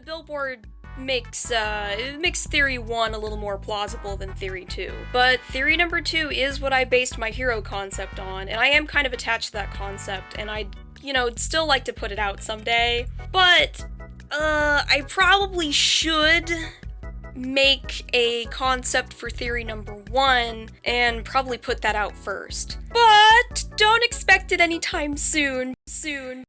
billboard makes theory 1 a little more plausible than theory 2. But theory number 2 is what I based my hero concept on, and I am kind of attached to that concept, and I'd still like to put it out someday. But, I probably should make a concept for theory number 1 and probably put that out first. But don't expect it anytime soon. Soon.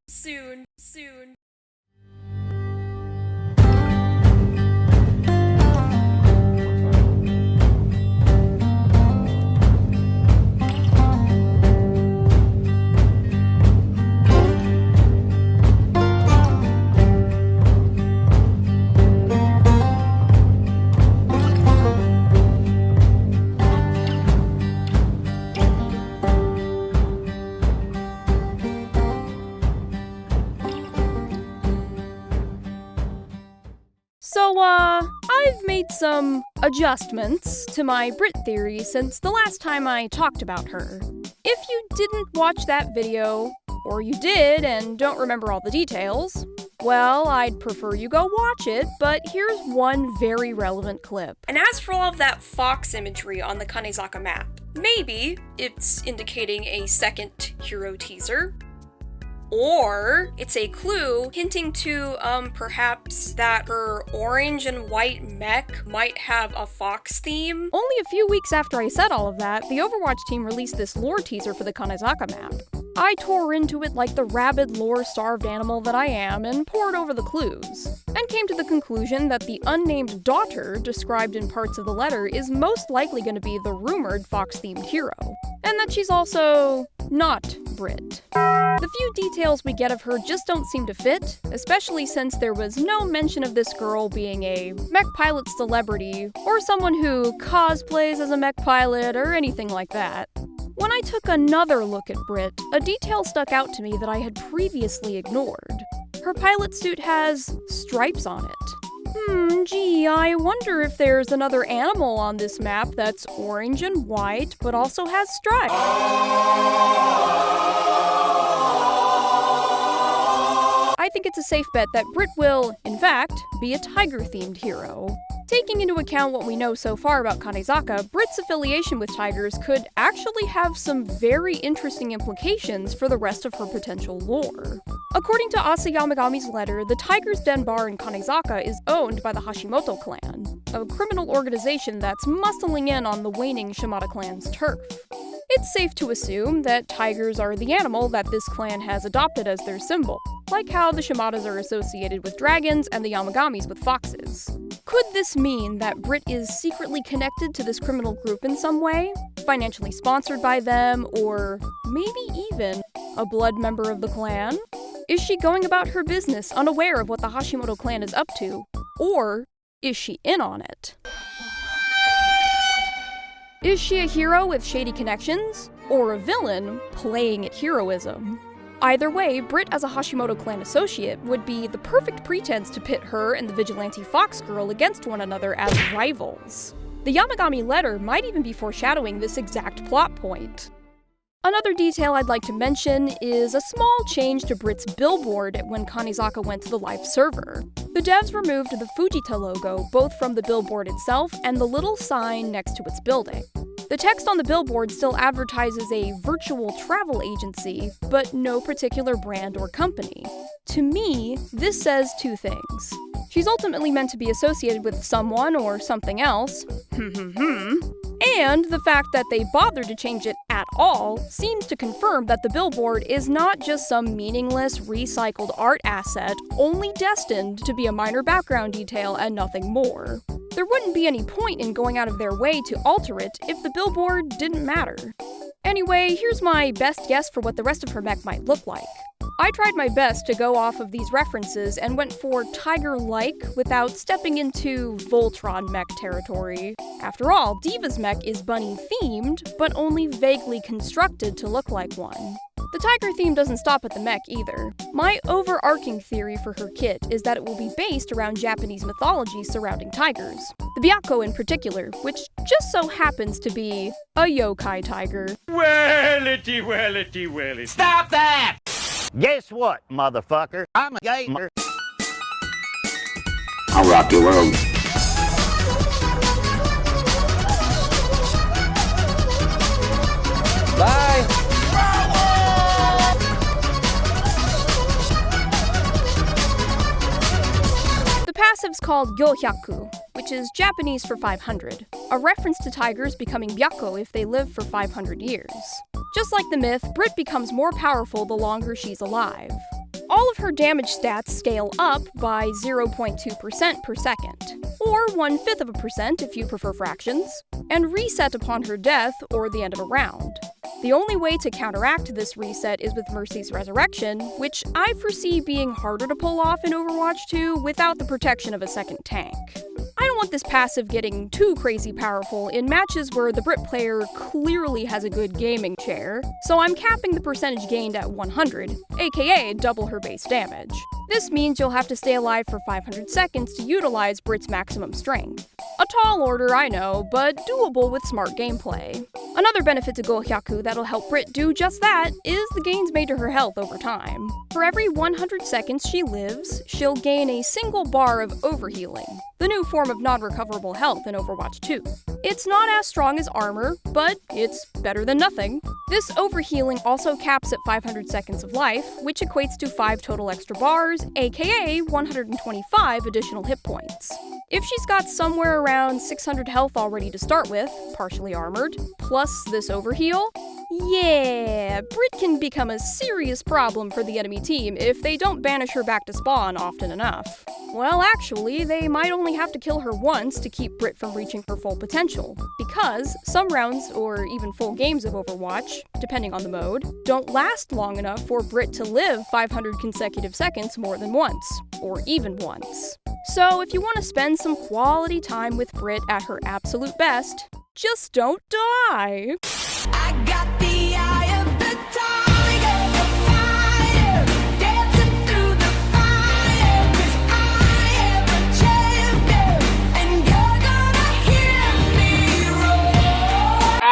So, I've made some adjustments to my BRIT theory since the last time I talked about her. If you didn't watch that video, or you did and don't remember all the details, well, I'd prefer you go watch it, but here's one very relevant clip. And as for all of that fox imagery on the Kanezaka map, maybe it's indicating a second hero teaser, or it's a clue hinting to, perhaps that her orange and white mech might have a fox theme. Only a few weeks after I said all of that, the Overwatch team released this lore teaser for the Kanezaka map. I tore into it like the rabid, lore-starved animal that I am and pored over the clues, and came to the conclusion that the unnamed daughter described in parts of the letter is most likely going to be the rumored fox-themed hero, and that she's also not BRIT. The few details we get of her just don't seem to fit, especially since there was no mention of this girl being a mech pilot celebrity, or someone who cosplays as a mech pilot, or anything like that. When I took another look at BRIT, a detail stuck out to me that I had previously ignored. Her pilot suit has stripes on it. Gee, I wonder if there's another animal on this map that's orange and white, but also has stripes. I think it's a safe bet that BRIT will, in fact, be a tiger-themed hero. Taking into account what we know so far about Kanezaka, BRIT's affiliation with tigers could actually have some very interesting implications for the rest of her potential lore. According to Asa Yamagami's letter, the Tiger's Den bar in Kanezaka is owned by the Hashimoto clan, a criminal organization that's muscling in on the waning Shimada clan's turf. It's safe to assume that tigers are the animal that this clan has adopted as their symbol, like how the Shimadas are associated with dragons and the Yamagamis with foxes. Could this mean that BRIT is secretly connected to this criminal group in some way? Financially sponsored by them, or maybe even a blood member of the clan? Is she going about her business unaware of what the Hashimoto clan is up to? Or is she in on it? Is she a hero with shady connections? Or a villain playing at heroism? Either way, BRIT as a Hashimoto clan associate would be the perfect pretense to pit her and the vigilante fox girl against one another as rivals. The Yamagami letter might even be foreshadowing this exact plot point. Another detail I'd like to mention is a small change to BRIT's billboard when Kanezaka went to the live server. The devs removed the Fujita logo both from the billboard itself and the little sign next to its building. The text on the billboard still advertises a virtual travel agency, but no particular brand or company. To me, this says two things. She's ultimately meant to be associated with someone or something else, and the fact that they bothered to change it at all seems to confirm that the billboard is not just some meaningless, recycled art asset only destined to be a minor background detail and nothing more. There wouldn't be any point in going out of their way to alter it if the billboard didn't matter. Anyway, here's my best guess for what the rest of her mech might look like. I tried my best to go off of these references and went for tiger-like without stepping into Voltron mech territory. After all, Diva's mech is bunny-themed, but only vaguely constructed to look like one. The tiger theme doesn't stop at the mech either. My overarching theory for her kit is that it will be based around Japanese mythology surrounding tigers. The Byakko in particular, which just so happens to be a yokai tiger. Well-itty. Stop that! Guess what, motherfucker? I'm a gamer. I'll rock your world. Bye! The passive's called Gohyaku, which is Japanese for 500, a reference to tigers becoming byakko if they live for 500 years. Just like the myth, BRIT becomes more powerful the longer she's alive. All of her damage stats scale up by 0.2% per second, or 1/5% if you prefer fractions, and reset upon her death or the end of a round. The only way to counteract this reset is with Mercy's resurrection, which I foresee being harder to pull off in Overwatch 2 without the protection of a second tank. I don't want this passive getting too crazy powerful in matches where the BRIT player clearly has a good gaming chair, so I'm capping the percentage gained at 100, aka double her base damage. This means you'll have to stay alive for 500 seconds to utilize BRIT's maximum strength. A tall order, I know, but doable with smart gameplay. Another benefit to Gohyaku that'll help BRIT do just that is the gains made to her health over time. For every 100 seconds she lives, she'll gain a single bar of overhealing, the new form of non-recoverable health in Overwatch 2. It's not as strong as armor, but it's better than nothing. This overhealing also caps at 500 seconds of life, which equates to 5 total extra bars, aka 125 additional hit points. If she's got somewhere around 600 health already to start with, partially armored, plus this overheal, yeah, BRIT can become a serious problem for the enemy team if they don't banish her back to spawn often enough. Well, actually, they might only have to kill her once to keep BRIT from reaching her full potential, because some rounds, or even full games of Overwatch, depending on the mode, don't last long enough for BRIT to live 500 consecutive seconds more than once, or even once. So if you want to spend some quality time with BRIT at her absolute best, just don't die! I got the eye of the tiger, the fire, dancing through the fire, 'cause I am a champion, and you're gonna hear me roar.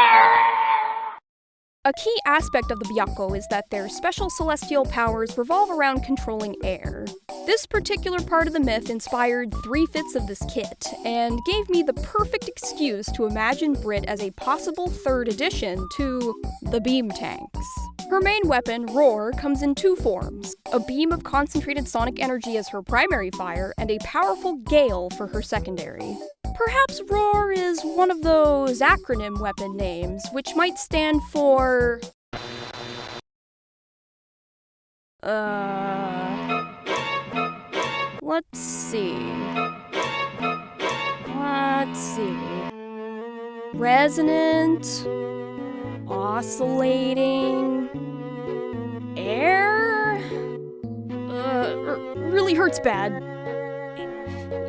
A key aspect of the byakko is that their special celestial powers revolve around controlling air. This particular part of the myth inspired 3/5 of this kit, and gave me the perfect excuse to imagine BRIT as a possible third addition to the beam tanks. Her main weapon, Roar, comes in 2 forms, a beam of concentrated sonic energy as her primary fire, and a powerful gale for her secondary. Perhaps Roar is one of those acronym weapon names, which might stand for... Let's see. Resonant, oscillating, air? Really hurts bad.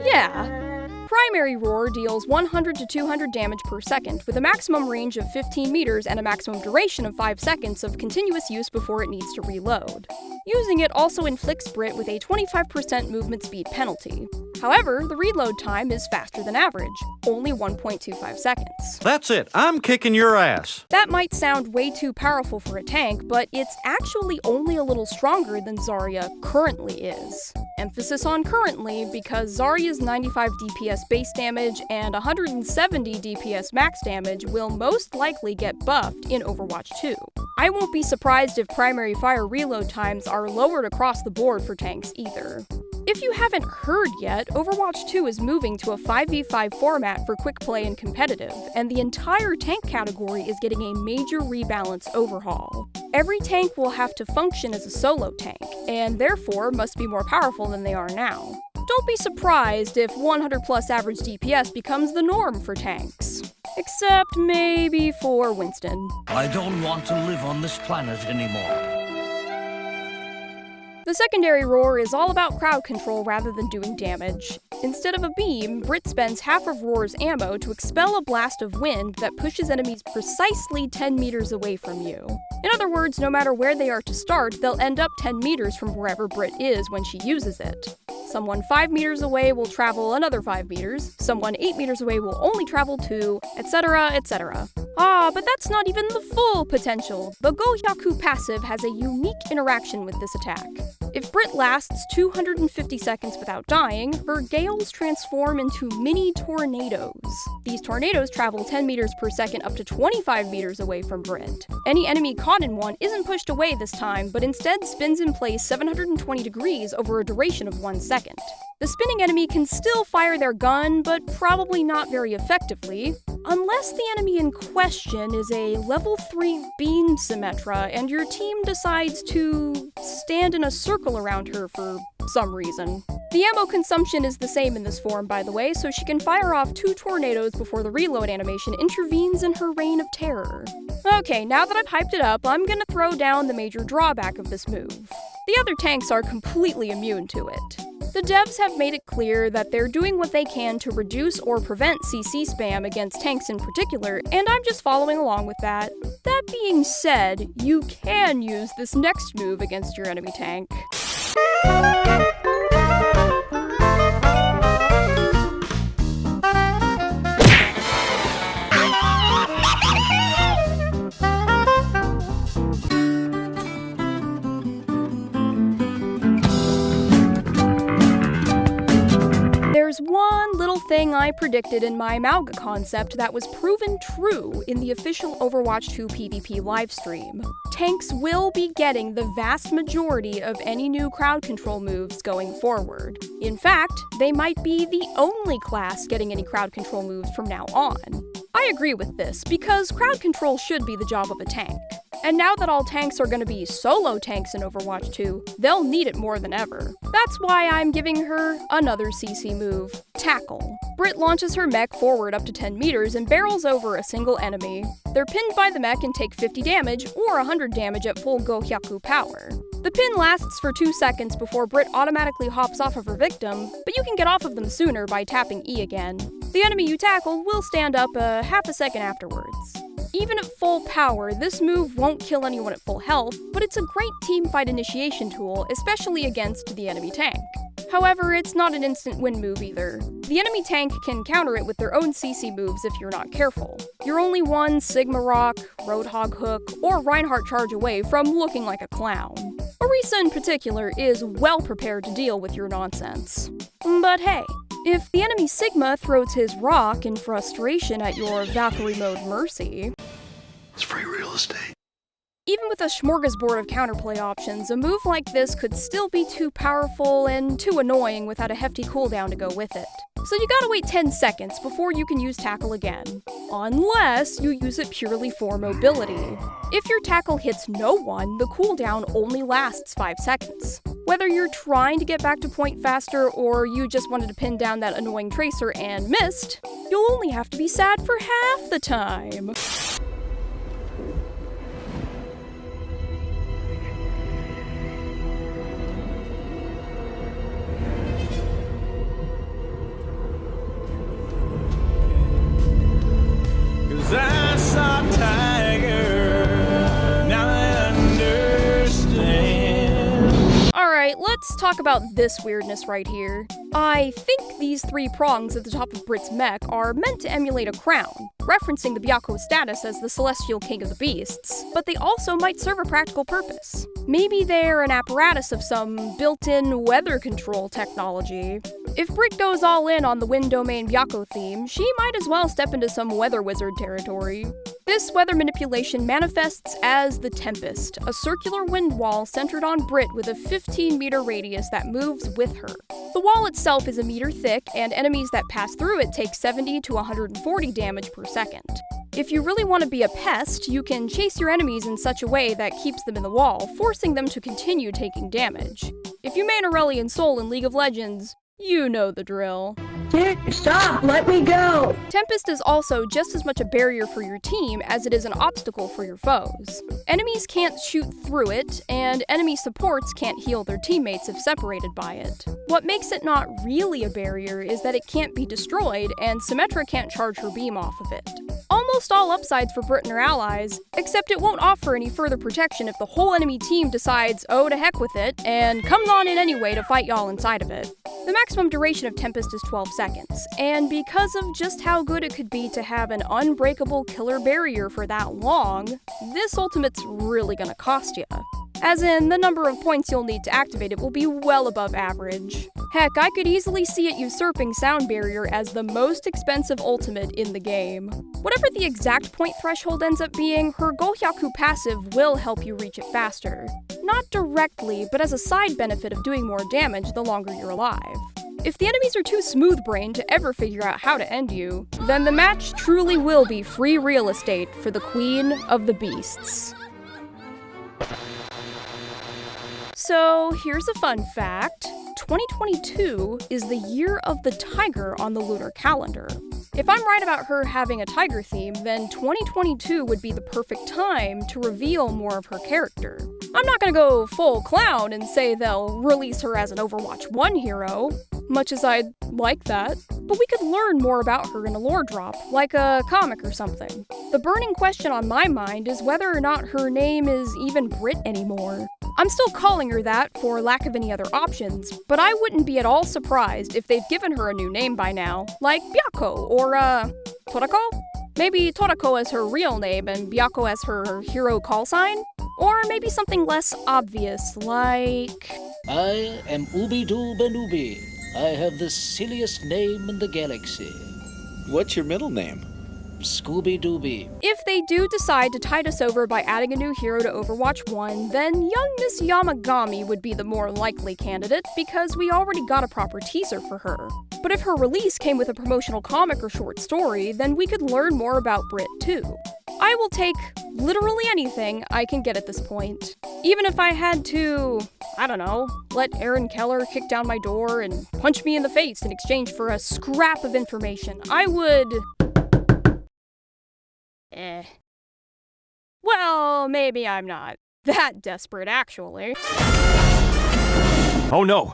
Yeah. Primary Roar deals 100 to 200 damage per second, with a maximum range of 15 meters and a maximum duration of 5 seconds of continuous use before it needs to reload. Using it also inflicts BRIT with a 25% movement speed penalty. However, the reload time is faster than average, only 1.25 seconds. That's it, I'm kicking your ass. That might sound way too powerful for a tank, but it's actually only a little stronger than Zarya currently is. Emphasis on currently, because Zarya's 95 DPS base damage and 170 DPS max damage will most likely get buffed in Overwatch 2. I won't be surprised if primary fire reload times are lowered across the board for tanks either. If you haven't heard yet, Overwatch 2 is moving to a 5v5 format for quick play and competitive, and the entire tank category is getting a major rebalance overhaul. Every tank will have to function as a solo tank, and therefore must be more powerful than they are now. Don't be surprised if 100 plus average DPS becomes the norm for tanks. Except maybe for Winston. I don't want to live on this planet anymore. The secondary Roar is all about crowd control rather than doing damage. Instead of a beam, BRIT spends half of Roar's ammo to expel a blast of wind that pushes enemies precisely 10 meters away from you. In other words, no matter where they are to start, they'll end up 10 meters from wherever BRIT is when she uses it. Someone 5 meters away will travel another 5 meters, someone 8 meters away will only travel 2, etc., etc. Ah, but that's not even the full potential. The Gohyaku passive has a unique interaction with this attack. If BRIT lasts 250 seconds without dying, her gales transform into mini tornadoes. These tornadoes travel 10 meters per second up to 25 meters away from BRIT. Any enemy caught in one isn't pushed away this time, but instead spins in place 720 degrees over a duration of 1 second. The spinning enemy can still fire their gun, but probably not very effectively, unless the enemy in question is a level 3 beam Symmetra and your team decides to stand in a circle around her for some reason. The ammo consumption is the same in this form, by the way, so she can fire off 2 tornadoes before the reload animation intervenes in her reign of terror. Okay, now that I've hyped it up, I'm gonna throw down the major drawback of this move. The other tanks are completely immune to it. The devs have made it clear that they're doing what they can to reduce or prevent CC spam against tanks in particular, and I'm just following along with that. That being said, you can use this next move against your enemy tank. There's one little thing I predicted in my Mauga concept that was proven true in the official Overwatch 2 PvP livestream. Tanks will be getting the vast majority of any new crowd control moves going forward. In fact, they might be the only class getting any crowd control moves from now on. I agree with this, because crowd control should be the job of a tank. And now that all tanks are going to be solo tanks in Overwatch 2, they'll need it more than ever. That's why I'm giving her another CC move, Tackle. BRIT launches her mech forward up to 10 meters and barrels over a single enemy. They're pinned by the mech and take 50 damage, or 100 damage at full Gohyaku power. The pin lasts for 2 seconds before BRIT automatically hops off of her victim, but you can get off of them sooner by tapping E again. The enemy you tackle will stand up a half a second afterwards. Even at full power, this move won't kill anyone at full health, but it's a great teamfight initiation tool, especially against the enemy tank. However, it's not an instant win move either. The enemy tank can counter it with their own CC moves if you're not careful. You're only one Sigma Rock, Roadhog Hook, or Reinhardt charge away from looking like a clown. Orisa in particular is well prepared to deal with your nonsense. But hey, if the enemy Sigma throws his rock in frustration at your Valkyrie mode Mercy, It's free real estate. even with a smorgasbord of counterplay options, a move like this could still be too powerful and too annoying without a hefty cooldown to go with it. So you gotta wait 10 seconds before you can use Tackle again. Unless you use it purely for mobility. If your Tackle hits no one, the cooldown only lasts 5 seconds. Whether you're trying to get back to point faster or you just wanted to pin down that annoying Tracer and missed, you'll only have to be sad for half the time. I saw Tiger, now I understand. Alright, let's talk about this weirdness right here. I think these 3 prongs at the top of BRIT's mech are meant to emulate a crown, referencing the Byaku's status as the celestial king of the beasts, but they also might serve a practical purpose. Maybe they're an apparatus of some built-in weather control technology. If BRIT goes all in on the Wind Domain Byaku theme, she might as well step into some weather wizard territory. This weather manipulation manifests as the Tempest, a circular wind wall centered on BRIT with a 15-meter radius that moves with her. The wall itself is a meter thick, and enemies that pass through it take 70 to 140 damage per second. If you really want to be a pest, you can chase your enemies in such a way that keeps them in the wall, forcing them to continue taking damage. If you main Aurelion Sol in League of Legends, you know the drill. Dude, stop! Let me go! Tempest is also just as much a barrier for your team as it is an obstacle for your foes. Enemies can't shoot through it, and enemy supports can't heal their teammates if separated by it. What makes it not really a barrier is that it can't be destroyed, and Symmetra can't charge her beam off of it. Almost all upsides for BRIT and her allies, except it won't offer any further protection if the whole enemy team decides, oh to heck with it, and comes on in anyway to fight y'all inside of it. The maximum duration of Tempest is 12 seconds, and because of just how good it could be to have an unbreakable killer barrier for that long, this ultimate's really gonna cost ya. As in, the number of points you'll need to activate it will be well above average. Heck, I could easily see it usurping Sound Barrier as the most expensive ultimate in the game. Whatever the exact point threshold ends up being, her Gohyaku passive will help you reach it faster. Not directly, but as a side benefit of doing more damage the longer you're alive. If the enemies are too smooth-brained to ever figure out how to end you, then the match truly will be free real estate for the Queen of the Beasts. So here's a fun fact. 2022 is the year of the tiger on the lunar calendar. If I'm right about her having a tiger theme, then 2022 would be the perfect time to reveal more of her character. I'm not gonna go full clown and say they'll release her as an Overwatch 1 hero, much as I'd like that, but we could learn more about her in a lore drop, like a comic or something. The burning question on my mind is whether or not her name is even BRIT anymore. I'm still calling her that for lack of any other options, but I wouldn't be at all surprised if they've given her a new name by now, like Byako or, Torako? Maybe Torako as her real name and Byako as her hero call sign? Or maybe something less obvious, like... I am Ooby-Doo Banooby. I have the silliest name in the galaxy. What's your middle name? Scooby-Dooby. If they do decide to tide us over by adding a new hero to Overwatch 1, then young Miss Yamagami would be the more likely candidate, because we already got a proper teaser for her. But if her release came with a promotional comic or short story, then we could learn more about BRIT too. I will take literally anything I can get at this point. Even if I had to, I don't know, let Aaron Keller kick down my door and punch me in the face in exchange for a scrap of information, I would... Well, maybe I'm not that desperate, actually. Oh no!